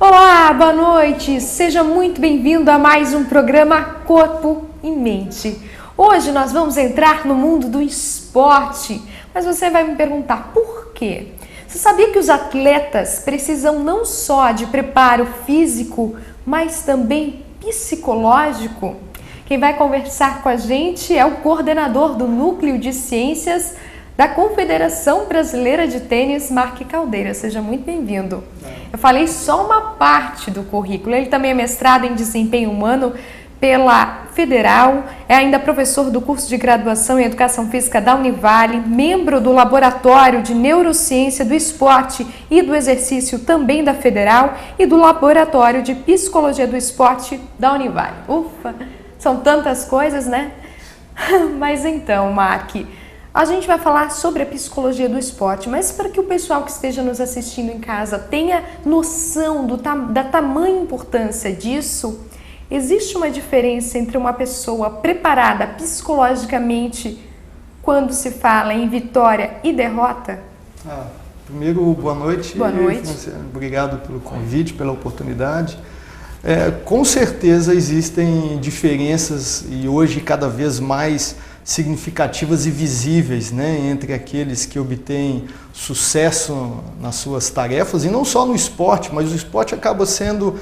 Olá, boa noite! Seja muito bem-vindo a mais um programa Corpo e Mente. Hoje nós vamos entrar no mundo do esporte, mas você vai me perguntar por quê? Você sabia que os atletas precisam não só de preparo físico, mas também psicológico? Quem vai conversar com a gente é o coordenador do Núcleo de Ciências da Confederação Brasileira de Tênis, Mark Caldeira. Seja muito bem-vindo. Eu falei só uma parte do currículo. Ele também é mestrado em Desempenho Humano pela Federal, é ainda professor do curso de graduação em Educação Física da Univale, membro do Laboratório de Neurociência do Esporte e do Exercício também da Federal e do Laboratório de Psicologia do Esporte da Univale. Ufa, são tantas coisas, né? Mas então, Mark, a gente vai falar sobre a psicologia do esporte, mas para que o pessoal que esteja nos assistindo em casa tenha noção da tamanha importância disso, existe uma diferença entre uma pessoa preparada psicologicamente quando se fala em vitória e derrota? Primeiro, boa noite. Boa noite. Obrigado pelo convite, pela oportunidade. Com certeza existem diferenças e hoje cada vez mais significativas e visíveis, né, entre aqueles que obtêm sucesso nas suas tarefas, e não só no esporte, mas o esporte acaba sendo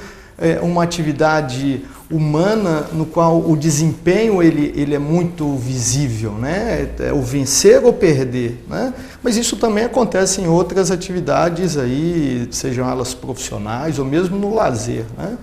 uma atividade humana no qual o desempenho ele é muito visível, né, é o vencer ou perder, né, mas isso também acontece em outras atividades aí, sejam elas profissionais ou mesmo no lazer, né.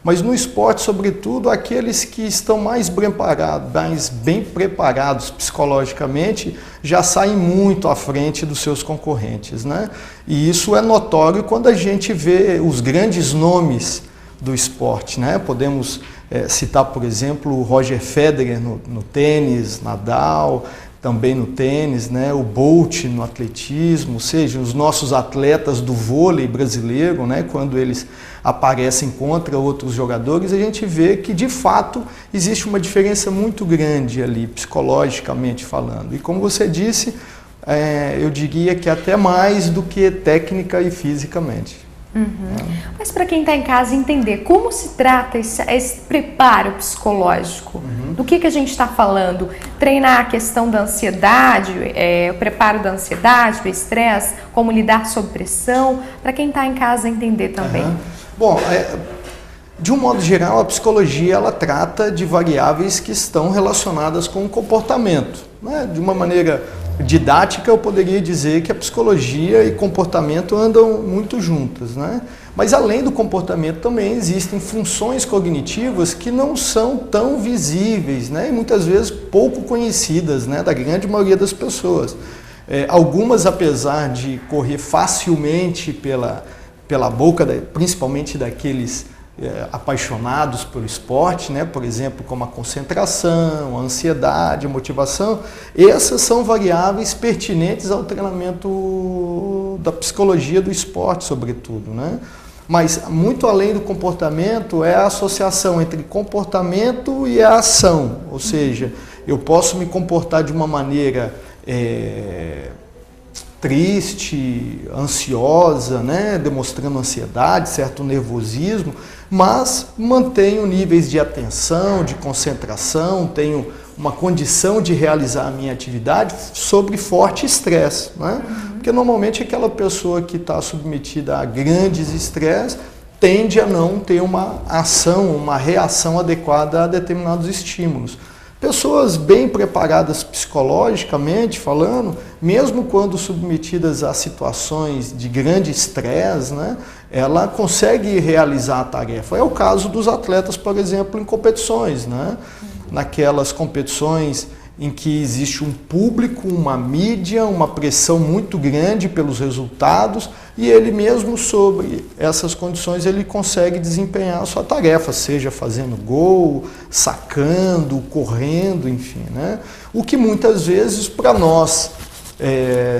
Mas no esporte, sobretudo, aqueles que estão mais bem preparados psicologicamente já saem muito à frente dos seus concorrentes, né? E isso é notório quando a gente vê os grandes nomes do esporte, né? Podemos citar, por exemplo, o Roger Federer no tênis, Nadal, também no tênis, né? O Bolt no atletismo, ou seja, os nossos atletas do vôlei brasileiro, né? Quando eles aparecem contra outros jogadores, a gente vê que de fato existe uma diferença muito grande ali, psicologicamente falando. E como você disse, eu diria que até mais do que técnica e fisicamente. Mas para quem está em casa entender como se trata esse preparo psicológico, do que a gente está falando? Treinar a questão da ansiedade, o preparo da ansiedade, do estresse, como lidar sob pressão, para quem está em casa entender também. Bom, de um modo geral, a psicologia ela trata de variáveis que estão relacionadas com o comportamento, né? De uma maneira didática, eu poderia dizer que a psicologia e comportamento andam muito juntas, né? Mas além do comportamento também existem funções cognitivas que não são tão visíveis, né? E muitas vezes pouco conhecidas, né? Da grande maioria das pessoas. Algumas, apesar de correr facilmente pela boca, principalmente daqueles apaixonados pelo esporte, né? Por exemplo, como a concentração, a ansiedade, a motivação, essas são variáveis pertinentes ao treinamento da psicologia do esporte, sobretudo, né? Mas, muito além do comportamento, é a associação entre comportamento e a ação, ou seja, eu posso me comportar de uma maneira triste, ansiosa, né? Demonstrando ansiedade, certo nervosismo, mas mantenho níveis de atenção, de concentração, tenho uma condição de realizar a minha atividade sobre forte estresse, né? Porque normalmente aquela pessoa que está submetida a grandes estresses tende a não ter uma ação, uma reação adequada a determinados estímulos. Pessoas bem preparadas psicologicamente falando, mesmo quando submetidas a situações de grande estresse, né, ela consegue realizar a tarefa. É o caso dos atletas, por exemplo, em competições, né? Naquelas competições em que existe um público, uma mídia, uma pressão muito grande pelos resultados, e ele mesmo, sobre essas condições, ele consegue desempenhar a sua tarefa, seja fazendo gol, sacando, correndo, enfim, né? O que muitas vezes para nós,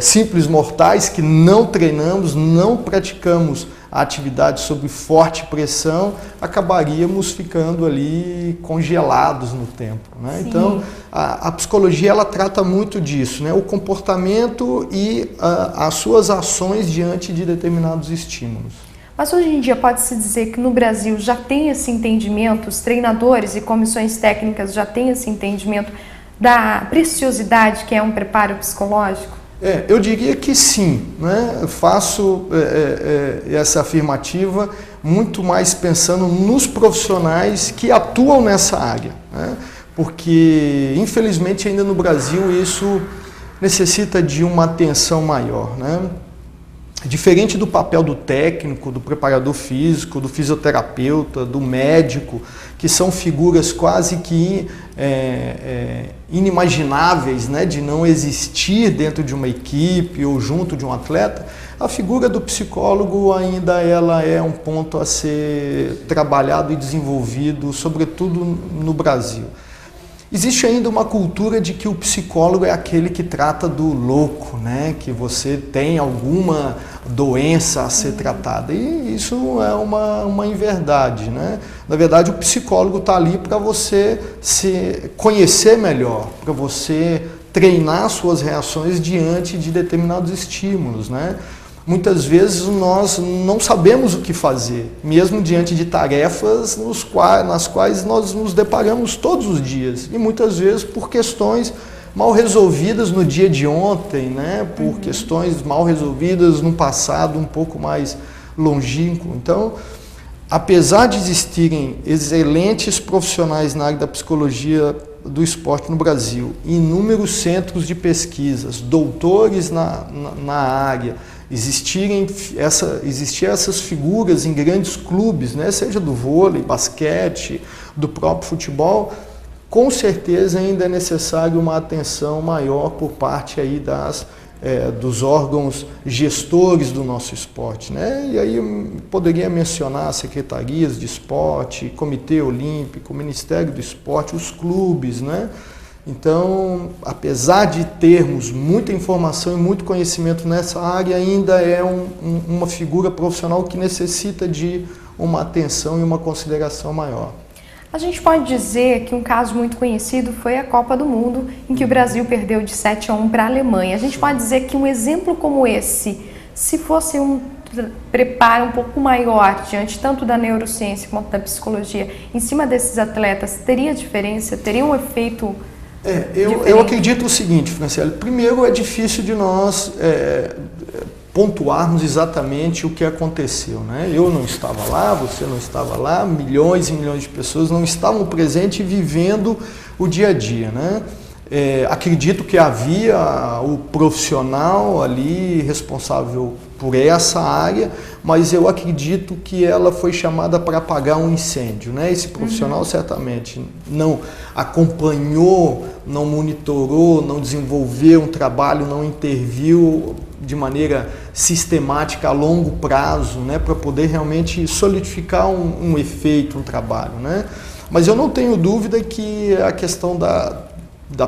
simples mortais que não treinamos, não praticamos a atividade sob forte pressão, acabaríamos ficando ali congelados no tempo, né? Então, a psicologia ela trata muito disso, né? O comportamento e as suas ações diante de determinados estímulos. Mas hoje em dia pode-se dizer que no Brasil já tem esse entendimento, os treinadores e comissões técnicas já têm esse entendimento da preciosidade que é um preparo psicológico? Eu diria que sim, né? Eu faço essa afirmativa muito mais pensando nos profissionais que atuam nessa área, né? Porque, infelizmente, ainda no Brasil isso necessita de uma atenção maior, né? Diferente do papel do técnico, do preparador físico, do fisioterapeuta, do médico, que são figuras quase que inimagináveis, né, de não existir dentro de uma equipe ou junto de um atleta, a figura do psicólogo ainda ela é um ponto a ser trabalhado e desenvolvido, sobretudo no Brasil. Existe ainda uma cultura de que o psicólogo é aquele que trata do louco, né? Que você tem alguma doença a ser tratada. E isso é uma inverdade, né? Na verdade, o psicólogo está ali para você se conhecer melhor, para você treinar suas reações diante de determinados estímulos, né? Muitas vezes nós não sabemos o que fazer, mesmo diante de tarefas nas quais nós nos deparamos todos os dias. E muitas vezes por questões mal resolvidas no dia de ontem, né? Por questões mal resolvidas no passado um pouco mais longínquo. Então, apesar de existirem excelentes profissionais na área da psicologia do esporte no Brasil, inúmeros centros de pesquisas, doutores na área, existir essas figuras em grandes clubes, né, seja do vôlei, basquete, do próprio futebol, com certeza ainda é necessário uma atenção maior por parte aí dos órgãos gestores do nosso esporte, né? E aí eu poderia mencionar secretarias de esporte, Comitê Olímpico, Ministério do Esporte, os clubes, né? Então, apesar de termos muita informação e muito conhecimento nessa área, ainda é uma figura profissional que necessita de uma atenção e uma consideração maior. A gente pode dizer que um caso muito conhecido foi a Copa do Mundo, em que o Brasil perdeu de 7-1 para a Alemanha. A gente pode dizer que um exemplo como esse, se fosse um preparo um pouco maior diante tanto da neurociência quanto da psicologia, em cima desses atletas, teria diferença? Teria um efeito... Eu acredito o seguinte, Franciele. Primeiro, é difícil de nós pontuarmos exatamente o que aconteceu, né? Eu não estava lá, você não estava lá, milhões e milhões de pessoas não estavam presentes e vivendo o dia a dia, né? Acredito que havia o profissional ali responsável por essa área, mas eu acredito que ela foi chamada para apagar um incêndio, né? Esse profissional certamente não acompanhou, não monitorou, não desenvolveu um trabalho, não interviu de maneira sistemática a longo prazo, né? Para poder realmente solidificar um efeito, um trabalho, né? Mas eu não tenho dúvida que a questão da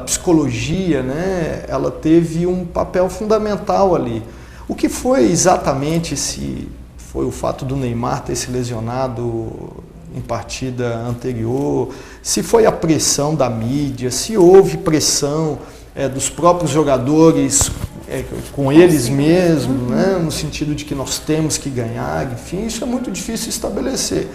psicologia, né, ela teve um papel fundamental ali. O que foi exatamente, se foi o fato do Neymar ter se lesionado em partida anterior, se foi a pressão da mídia, se houve pressão dos próprios jogadores com eles mesmos, né, no sentido de que nós temos que ganhar, enfim, isso é muito difícil estabelecer.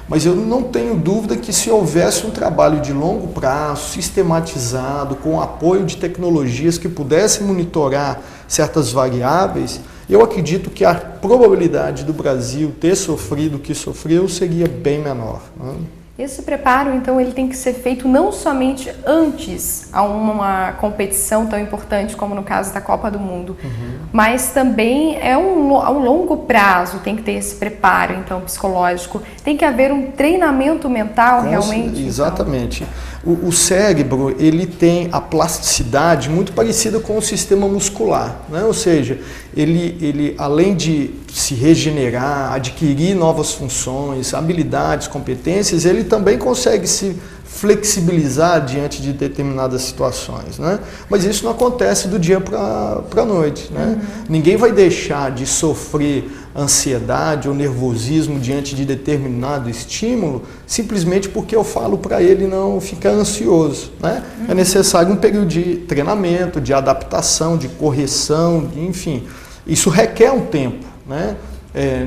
Mas eu não tenho dúvida que se houvesse um trabalho de longo prazo, sistematizado, com apoio de tecnologias que pudessem monitorar certas variáveis, eu acredito que a probabilidade do Brasil ter sofrido o que sofreu seria bem menor, né? Esse preparo, então, ele tem que ser feito não somente antes a uma competição tão importante como no caso da Copa do Mundo, mas também a um longo prazo tem que ter esse preparo, então, psicológico. Tem que haver um treinamento mental, realmente. Exatamente. Então. O cérebro, ele tem a plasticidade muito parecida com o sistema muscular, né? Ou seja, ele além de se regenerar, adquirir novas funções, habilidades, competências, ele também consegue se flexibilizar diante de determinadas situações, né? Mas isso não acontece do dia para a noite, né? Ninguém vai deixar de sofrer ansiedade ou nervosismo diante de determinado estímulo simplesmente porque eu falo para ele não ficar ansioso, né? É necessário um período de treinamento, de adaptação, de correção, enfim, isso requer um tempo, né?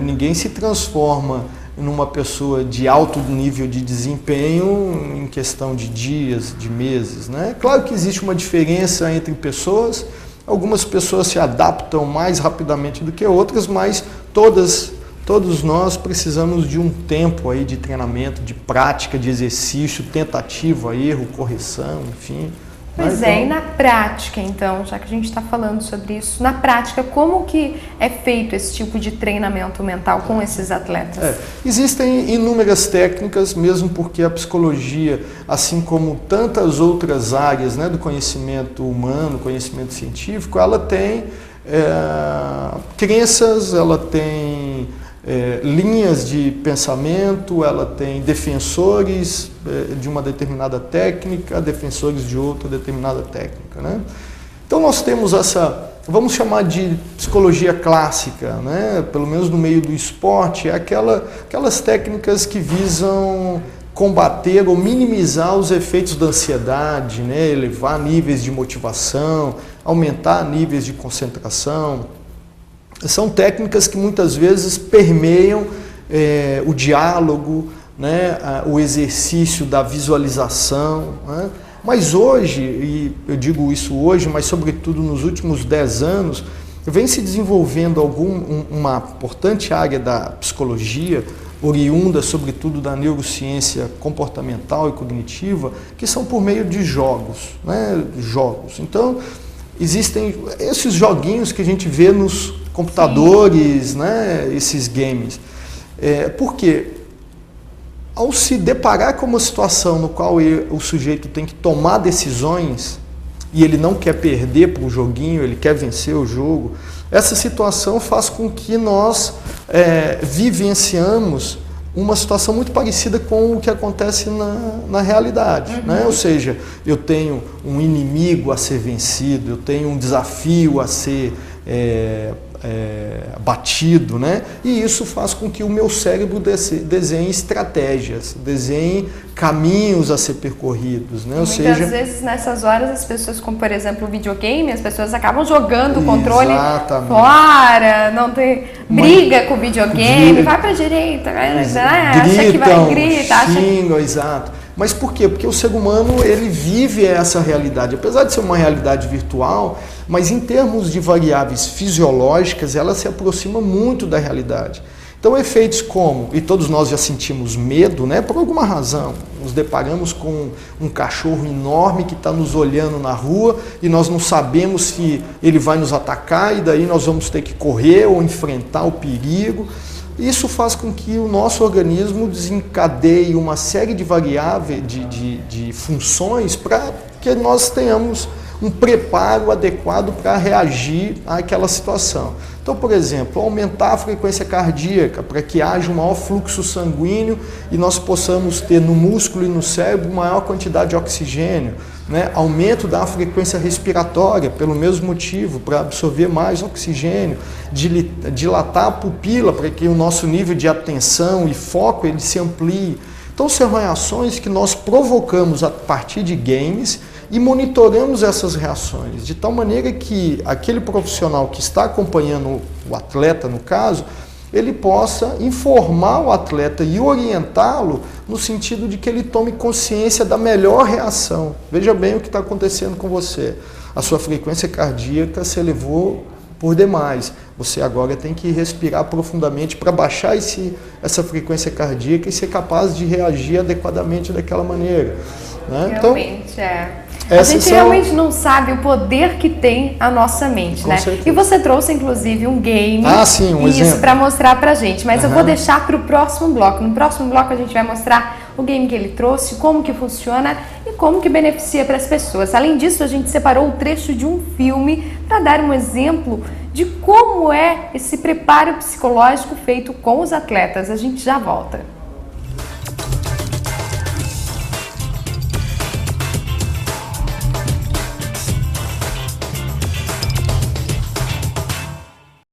Ninguém se transforma numa pessoa de alto nível de desempenho em questão de dias, de meses, né? Claro que existe uma diferença entre pessoas, algumas pessoas se adaptam mais rapidamente do que outras, mas todos nós precisamos de um tempo aí de treinamento, de prática, de exercício, tentativa, erro, correção, enfim. Pois é, e na prática, então, já que a gente está falando sobre isso, na prática, como que é feito esse tipo de treinamento mental com esses atletas? Existem inúmeras técnicas, mesmo porque a psicologia, assim como tantas outras áreas, né, do conhecimento humano, conhecimento científico, ela tem crenças, ela tem linhas de pensamento, ela tem defensores de uma determinada técnica, defensores de outra determinada técnica, né? Então nós temos essa, vamos chamar de psicologia clássica, né? Pelo menos no meio do esporte, é aquelas técnicas que visam combater ou minimizar os efeitos da ansiedade, né? Elevar níveis de motivação, aumentar níveis de concentração. São técnicas que muitas vezes permeiam o diálogo, né, o exercício da visualização, né? Mas hoje, e eu digo isso hoje, mas sobretudo nos últimos 10 anos, vem se desenvolvendo uma importante área da psicologia, oriunda sobretudo da neurociência comportamental e cognitiva, que são por meio de jogos, né? Jogos. Então, existem esses joguinhos que a gente vê nos computadores, né, esses games. Por quê? Ao se deparar com uma situação no qual o sujeito tem que tomar decisões e ele não quer perder para o joguinho, ele quer vencer o jogo, essa situação faz com que nós vivenciamos uma situação muito parecida com o que acontece na realidade, né? Ou seja, eu tenho um inimigo a ser vencido, eu tenho um desafio a ser batido, né? E isso faz com que o meu cérebro desenhe estratégias, desenhe caminhos a ser percorridos, né? Muitas vezes nessas horas as pessoas, como por exemplo o videogame, as pessoas acabam jogando o controle fora, não tem briga com o videogame, vai pra direita, acha que vai gritar, xingam, exato. Mas por quê? Porque o ser humano, ele vive essa realidade, apesar de ser uma realidade virtual, mas em termos de variáveis fisiológicas, ela se aproxima muito da realidade. Então, efeitos como, e todos nós já sentimos medo, né, por alguma razão, nos deparamos com um cachorro enorme que está nos olhando na rua e nós não sabemos se ele vai nos atacar e daí nós vamos ter que correr ou enfrentar o perigo. Isso faz com que o nosso organismo desencadeie uma série de variáveis, de funções para que nós tenhamos um preparo adequado para reagir àquela situação. Então, por exemplo, aumentar a frequência cardíaca para que haja um maior fluxo sanguíneo e nós possamos ter no músculo e no cérebro maior quantidade de oxigênio, né? Aumento da frequência respiratória, pelo mesmo motivo, para absorver mais oxigênio, dilatar a pupila para que o nosso nível de atenção e foco ele se amplie. Então, são reações que nós provocamos a partir de games e monitoramos essas reações, de tal maneira que aquele profissional que está acompanhando o atleta, no caso, ele possa informar o atleta e orientá-lo no sentido de que ele tome consciência da melhor reação. Veja bem o que está acontecendo com você. A sua frequência cardíaca se elevou por demais. Você agora tem que respirar profundamente para baixar essa frequência cardíaca e ser capaz de reagir adequadamente daquela maneira. Né? Realmente, a gente realmente não sabe o poder que tem a nossa mente, né? Certeza. E você trouxe, inclusive, um game. Sim, um isso exemplo. para mostrar pra gente. Mas eu vou deixar para o próximo bloco. No próximo bloco a gente vai mostrar o game que ele trouxe, como que funciona e como que beneficia para as pessoas. Além disso, a gente separou um trecho de um filme para dar um exemplo de como é esse preparo psicológico feito com os atletas. A gente já volta.